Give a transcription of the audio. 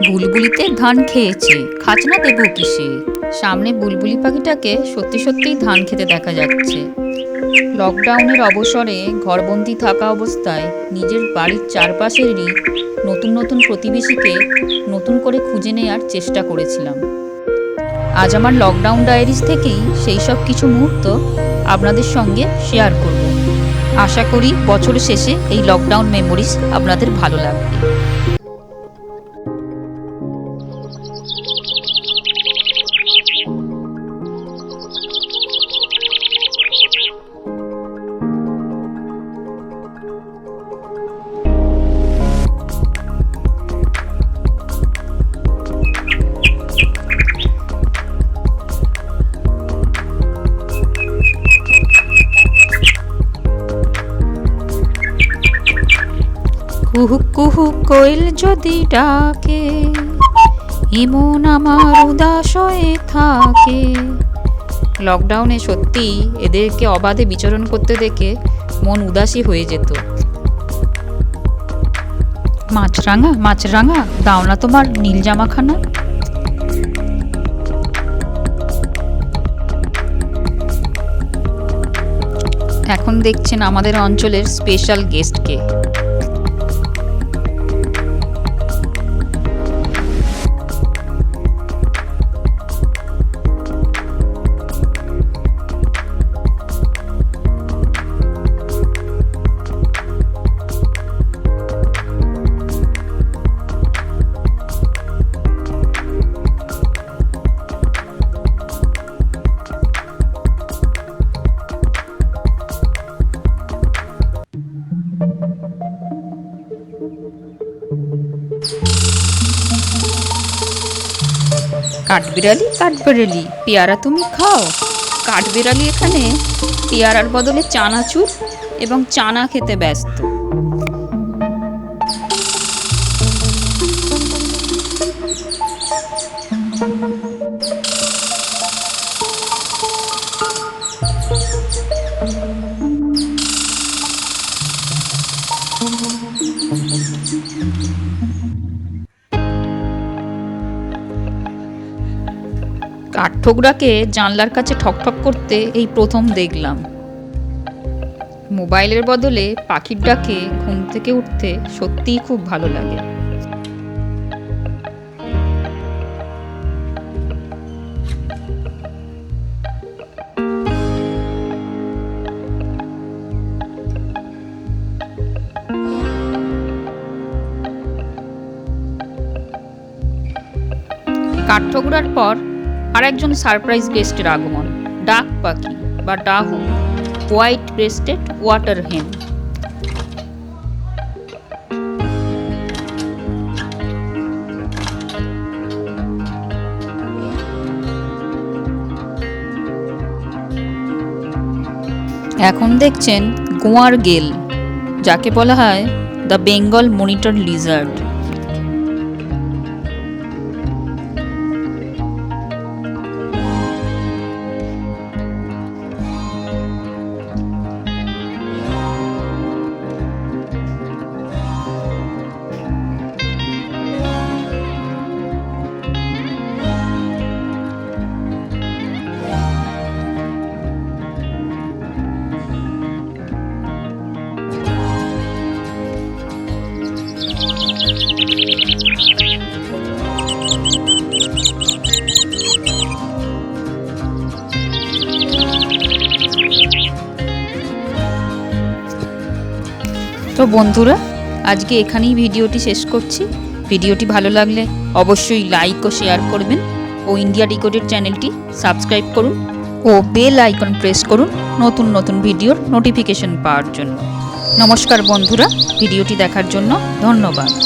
বুলবুলিতে ধান খেয়েছে, খাজনা দেবো কিসে। সামনে বুলবুলি পাখিটাকে সত্যি সত্যিই ধান খেতে দেখা যাচ্ছে। লকডাউনের অবসরে ঘরবন্দি থাকা অবস্থায় নিজের বাড়ির চারপাশেরই নতুন নতুন প্রতিবেশীকে নতুন করে খুঁজে নেওয়ার চেষ্টা করেছিলাম। আজ আমার লকডাউন ডায়েরিজ থেকেই সেই সব কিছু মুহূর্ত আপনাদের সঙ্গে শেয়ার করব। আশা করি বছর শেষে এই লকডাউন মেমোরিজ আপনাদের ভালো লাগবে। কুহু কুহু কোয়েল যদি ডাকে, এমন আমার উদাস হয়ে থাকে। লকডাউনে সত্যি এদেরকে অবাধে বিচরণ করতে দেখে মন উদাসী হয়ে যেত। মাছরাঙা মাছরাঙা, দাও না তোমার নীল জামাখানা। এখন দেখছেন আমাদের অঞ্চলের স্পেশাল গেস্টকে। কাঠবিড়ালি কাঠবিড়ালি, পেয়ারা তুমি খাও। কাঠবিড়ালি এখানে পেয়ারার বদলে চানাচুর এবং চানা খেতে ব্যস্ত। কাঠঠোকরাকে জানলার কাছে ঠকঠক করতে এই প্রথম দেখলাম। মোবাইলের বদলে পাখির ডাকে ঘুম থেকে উঠতে সত্যিই খুব ভালো লাগে। কাঠঠোকরার পর আরেকজন সারপ্রাইজ গেস্টের আগমন, ডাক পাখি বা ডাহু, হোয়াইট ব্রেস্টেড ওয়াটার হেন। এখন দেখছেন গোয়ারগেল, যাকে বলা হয় দ্য বেঙ্গল মনিটর লিজার্ড। তো বন্ধুরা, আজকে এখানেই ভিডিওটি শেষ করছি। ভিডিওটি ভালো লাগলে অবশ্যই লাইক ও শেয়ার করবেন ও ইন্ডিয়া ডিকোডেড চ্যানেলটি সাবস্ক্রাইব করুন ও বেল আইকন প্রেস করুন নতুন নতুন ভিডিওর নোটিফিকেশন পাওয়ার জন্য। নমস্কার বন্ধুরা, ভিডিওটি দেখার জন্য ধন্যবাদ।